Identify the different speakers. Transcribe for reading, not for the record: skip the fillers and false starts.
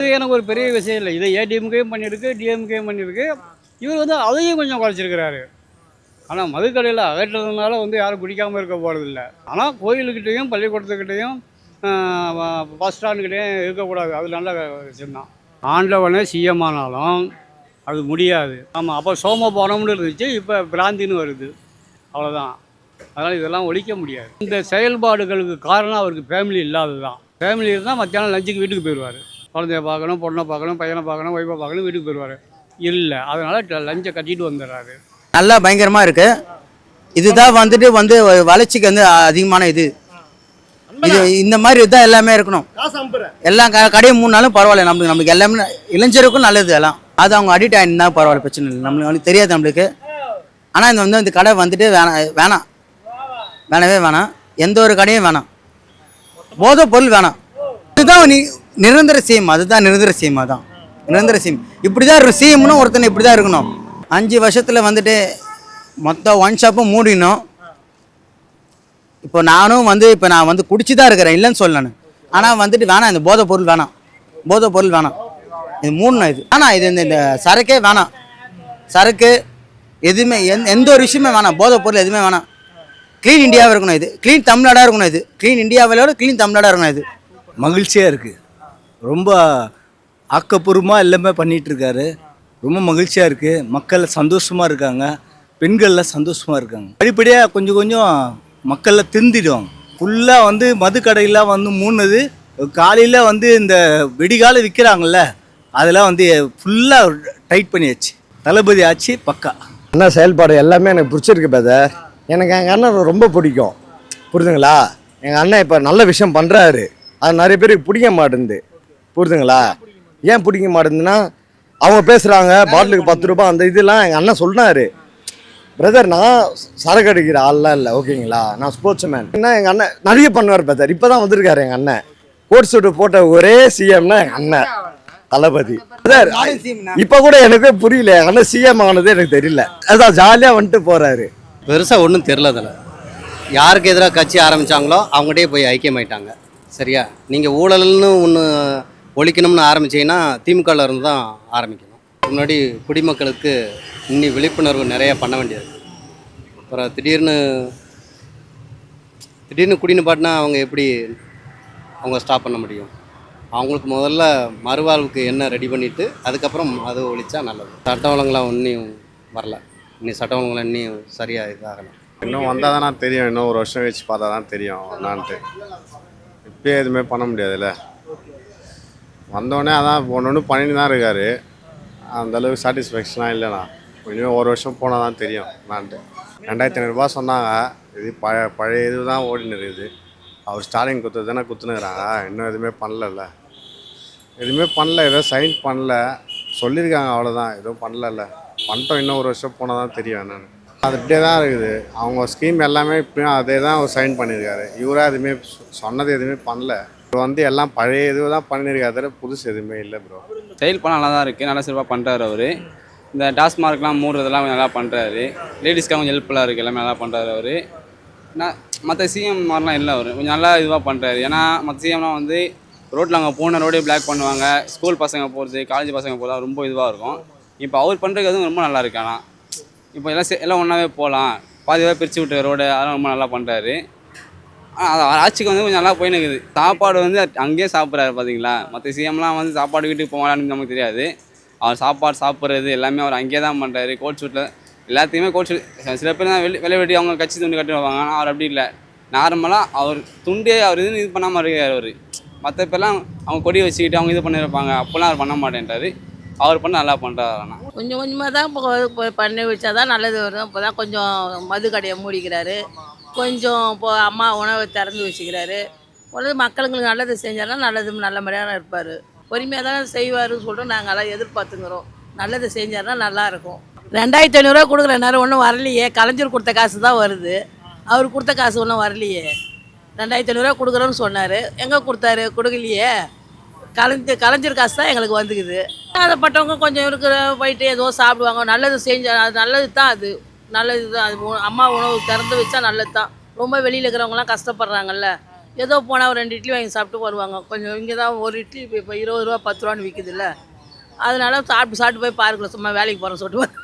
Speaker 1: இது எனக்கு ஒரு பெரிய விஷயம் இல்லை. இதை ஏடிஎம்கேயும் பண்ணியிருக்கு, டிஎம்கேயும் பண்ணியிருக்கு. இவர் வந்து அதையும் கொஞ்சம் குறைச்சிருக்கிறாரு. ஆனால் மதுக்கடையில் அகற்றதுனால வந்து யாரும் குடிக்காமல் இருக்க போகிறதில்ல. ஆனால் கோயிலுக்கிட்டேயும் பள்ளிக்கூடத்துக்கிட்டேயும் பஸ் ஸ்டாண்டுக்கிட்டேயும் இருக்கக்கூடாது. அது நல்ல விஷயம்தான். ஆண்டவனே சிஎம் ஆனாலும் அது முடியாது. ஆமாம், அப்போ சோமபானம்னு இருந்துச்சு, இப்போ பிராந்தின்னு வருது. அவ்வளோதான். அதனால் இதெல்லாம் ஒழிக்க முடியாது. இந்த செயல்பாடுகளுக்கு காரணம் அவருக்கு ஃபேமிலி இல்லாதது தான். ஃபேமிலி இருந்தால் மத்தியானம் லஞ்சுக்கு வீட்டுக்கு போயிடுவார். குழந்தைய பார்க்கணும், பொண்ணை பார்க்கணும், பையனை பார்க்கணும், ஒய்ஃபை பார்க்கணும், வீட்டுக்கு போயிடுவார். இல்லை, அதனால் லஞ்சை கட்டிட்டு வந்துடுறாரு.
Speaker 2: நல்லா பயங்கரமாக இருக்குது. இதுதான் வந்து வளர்ச்சிக்கு வந்து அதிகமான இது இந்த மாதிரி தான் எல்லாமே இருக்கணும். எல்லாம் கடையை 3 நாளும் பரவாயில்ல. நம்மளுக்கு எல்லாமே இளைஞருக்கும் நல்லது. எல்லாம் அது அவங்க அடிக்ட் ஆகிருந்தா பரவாயில்ல, பிரச்சனை இல்லை. நம்மளுக்கு தெரியாது நம்மளுக்கு. ஆனால் இந்த கடை வந்துட்டு வேணவே வேணாம். எந்த ஒரு கடையும் வேணாம். போதை பொருள் வேணாம். இதுதான் நிரந்தர சிஎம். அதுதான் நிரந்தர சிஎம். அதான் நிரந்தர சிஎம். இப்படி தான் இருக்கும். சிஎம்னு ஒருத்தனை இப்படி தான் இருக்கணும். 5 வருஷத்தில் வந்துட்டு மொத்தம் ஒன் ஷாப்பும் மூடினோம். இப்போ நான் வந்து குடிச்சு தான் இருக்கிறேன், இல்லைன்னு சொல்லணும். ஆனால் வந்துட்டு வேணாம், இந்த போதை பொருள் வேணாம். போதை பொருள் வேணாம். இது மூணு இது ஆனால் இது இந்த சரக்கே வேணாம். சரக்கு எதுவுமே எந்த ஒரு விஷயமே வேணாம். போதை பொருள் எதுவுமே வேணாம். க்ளீன் இந்தியாவாக இருக்கணும். இது க்ளீன் தமிழ்நாடாக இருக்கணும். இது க்ளீன் இந்தியாவிலோட க்ளீன் தமிழ்நாடாக இருக்கணும். இது
Speaker 3: மகிழ்ச்சியாக இருக்குது. ரொம்ப ஆக்கப்பூர்வமாக எல்லாமே பண்ணிகிட்ருக்காரு. ரொம்ப மகிழ்ச்சியாக இருக்குது. மக்கள் சந்தோஷமாக இருக்காங்க. பெண்கள்லாம் சந்தோஷமாக இருக்காங்க. படிப்படியாக கொஞ்சம் கொஞ்சம் மக்களில் திருந்திடுவாங்க. ஃபுல்லாக வந்து மது கடையெல்லாம் வந்து மூணுது. காலையில் வந்து இந்த வெடிகால விற்கிறாங்கல்ல, அதெல்லாம் வந்து ஃபுல்லாக டைட் பண்ணியாச்சு. தளபதி ஆச்சு பக்கா.
Speaker 4: அண்ணா செயல்பாடு எல்லாமே எனக்கு பிடிச்சிருக்கு பிரதர். எனக்கு எங்கள் அண்ணன் ரொம்ப பிடிக்கும். புரியுதுங்களா? எங்கள் அண்ணன் இப்போ நல்ல விஷயம் பண்ணுறாரு. அது நிறைய பேருக்கு பிடிக்க மாட்டேங்குது. புரியுதுங்களா? ஏன் பிடிக்க மாட்டேங்குதுன்னா, அவங்க பேசுகிறாங்க பாட்டிலுக்கு 10 ரூபாய் அந்த இதெல்லாம் எங்கள் அண்ணன் சொன்னார். பிரதர், நான் சரக்கு அடிக்கிற ஆள்லாம் இல்லை, ஓகேங்களா? நான் ஸ்போர்ட்ஸ் மேன். என்ன எங்கள் அண்ணன் நிறைய பண்ணுவார் பிரதர். இப்போ தான் வந்திருக்காரு எங்கள் அண்ணன். கோட் சூட்டு போட்ட ஒரே சிஎம்னா எங்கள் அண்ணன் தளபதி. பிரதர், இப்போ கூட எனக்கு புரியல. எங்கள் அண்ணன் சிஎம் ஆனது எனக்கு தெரியல. அதான் ஜாலியாக வந்துட்டு போகிறாரு.
Speaker 5: பெருசாக ஒன்றும் தெரில. அதில் யாருக்கு எதிராக கட்சி ஆரம்பித்தாங்களோ அவங்ககிட்டே போய் ஐக்கியமாயிட்டாங்க. சரியா? நீங்கள் ஊழல்னு ஒன்று ஒழிக்கணும்னு ஆரம்பிச்சிங்கன்னா திமுகவில் இருந்து தான் ஆரம்பிக்கணும். முன்னாடி குடிமக்களுக்கு இன்னும் விழிப்புணர்வு நிறையா பண்ண வேண்டியது. அப்புறம் திடீர்னு குடின்னு பாட்டினா அவங்க எப்படி அவங்க ஸ்டாப் பண்ண முடியும்? அவங்களுக்கு முதல்ல மறுவாழ்வுக்கு என்ன ரெடி பண்ணிவிட்டு அதுக்கப்புறம் அது ஒழிச்சா நல்லது. சட்ட ஒழுங்கெலாம் இன்னும் வரல. இன்னும் சட்ட ஒழுங்கெலாம் இன்னும் சரியாக இதாகலாம்.
Speaker 6: இன்னும் வந்தால் தான் நான் தெரியும். இன்னும் 1 வருஷம் கழிச்சு பார்த்தா தான் தெரியும் என்னான்ட்டு. இப்போயே எதுவுமே பண்ண முடியாதுல்ல. வந்தோடனே அதான் ஒன்று பண்ணிட்டு தான் இருக்கார். அந்தளவுக்கு சாட்டிஸ்ஃபேக்ஷனாக இல்லைண்ணா. இனிமேல் 1 வருஷம் போனால் தான் தெரியும் என்னான்ட்டு. 2500 சொன்னாங்க. இது பழைய இது தான் ஓடினு இருக்குது. அவர் ஸ்டாலின் குத்துறது தானே குத்துனுக்குறாங்க. இன்னும் எதுவுமே பண்ணல. எதுவுமே பண்ணல. ஏதோ சைன் பண்ணல சொல்லியிருக்காங்க, அவ்வளோதான். எதுவும் பண்ணல. பண்ணிட்டோம். இன்னும் 1 வருஷம் போனால் தான் தெரியும் என்னென்னு. அது இப்படியே தான் இருக்குது. அவங்க ஸ்கீம் எல்லாமே இப்படியும் அதே தான் அவர் சைன் பண்ணியிருக்காரு. இவராக எதுவுமே சொன்னது எதுவுமே பண்ணல. இப்போ வந்து எல்லாம் பழைய இது தான் பண்ணியிருக்காரு, புதுசு எதுவுமே இல்லை ப்ரோ.
Speaker 7: செயல் பண்ண நல்லா தான் இருக்குது. நல்லா சிறப்பாக பண்ணுறாரு அவர். இந்த டாஸ்மார்க்லாம் மூடுறதெல்லாம் கொஞ்சம் நல்லா பண்ணுறாரு. லேடிஸ்க்காக கொஞ்சம் ஹெல்ப்ஃபுல்லாக இருக்குது. எல்லாமே நல்லா பண்ணுறாரு அவர். மற்ற சிஎம் மாதிரிலாம் இல்லை. அவர் கொஞ்சம் நல்லா இதுவாக பண்ணுறாரு. ஏன்னா மற்ற சிஎம்லாம் வந்து ரோட்டில் அங்கே போன ரோடே பிளாக் பண்ணுவாங்க. ஸ்கூல் பசங்க போகிறது, காலேஜ் பசங்க போகிறது ரொம்ப இதுவாக இருக்கும். இப்போ அவர் பண்ணுறது அதுவும் ரொம்ப நல்லா இருக்கு. ஆனால் இப்போ எல்லாம் ஒன்றாவே போகலாம். பாதிவாக பிரித்து விட்டு ரோடு அதெல்லாம் ரொம்ப நல்லா பண்ணுறாரு. ஆட்சிக்கு வந்து கொஞ்சம் நல்லா போயின்னு இருக்குது. சாப்பாடு வந்து அங்கேயே சாப்பிட்றாரு பார்த்தீங்களா? மற்ற சிஎம்லாம் வந்து சாப்பாடு வீட்டுக்கு போகலான்னு நமக்கு தெரியாது. அவர் சாப்பாடு சாப்பிட்றது எல்லாமே அவர் அங்கேயே தான் பண்ணுறாரு. கோட் ஷூட்டில் எல்லாத்தையுமே கோட் ஷூட். சில பேர் தான் வெள்ளை வெட்டி அவங்க கட்சி துண்டு கட்டி வருவாங்க. ஆனால் அவர் அப்படி இல்லை. நார்மலாக அவர் துண்டே அவர் இது பண்ணாமல் இருக்கார். அவர் மற்ற பேர்லாம் அவங்க கொடி வச்சுக்கிட்டு அவங்க இது பண்ணியிருப்பாங்க. அப்போல்லாம் அவர் பண்ண மாட்டேன்றாரு. அவர் பண்ண நல்லா பண்ணுறாரு. ஆனால்
Speaker 8: கொஞ்சம் கொஞ்சமாக தான் இப்போ பண்ணி வச்சா தான் நல்லது வரும். இப்போ தான் கொஞ்சம் மது கடையை மூடிக்கிறாரு. கொஞ்சம் இப்போ அம்மா உணவை திறந்து வச்சுக்கிறாரு. மக்களுங்களுக்கு நல்லது செஞ்சாலும் நல்ல முறையாக இருப்பார். பொறுமையாக தான் செய்வாருன்னு சொல்லிட்டு நாங்கள் எல்லாம் எதிர்பார்த்துங்கிறோம். நல்லது செஞ்சாருன்னா நல்லாயிருக்கும். 2500 கொடுக்குற நேரம் ஒன்றும் வரலையே. கலைஞர் கொடுத்த காசு தான் வருது. அவர் கொடுத்த காசு ஒன்றும் வரலையே. 2500 கொடுக்குறோன்னு சொன்னார். எங்கே கொடுத்தாரு? கொடுக்கலையே. கலைஞர் காசு தான் எங்களுக்கு வந்துக்குது. அதைப்பட்டவங்க கொஞ்சம் இருக்கிற போயிட்டு ஏதோ சாப்பிடுவாங்க. நல்லது செஞ்சால் அது நல்லது தான். அது நல்லது தான். அது அம்மா உணவு திறந்து வச்சா நல்லது தான். ரொம்ப வெளியில் இருக்கிறவங்களாம் கஷ்டப்படுறாங்கல்ல. ஏதோ போனால் ஒரு 2 இட்லி வாங்கி சாப்பிட்டு வருவாங்க. கொஞ்சம் இங்கே தான் ஒரு இட்லி இப்போ 20 ரூபா 10 ரூபான்னு விற்கிதுல்ல, அதனால சாப்பிட்டு போய் பார்க்கல சும்மா வேலைக்கு போகிறோன்னு சொல்லிட்டு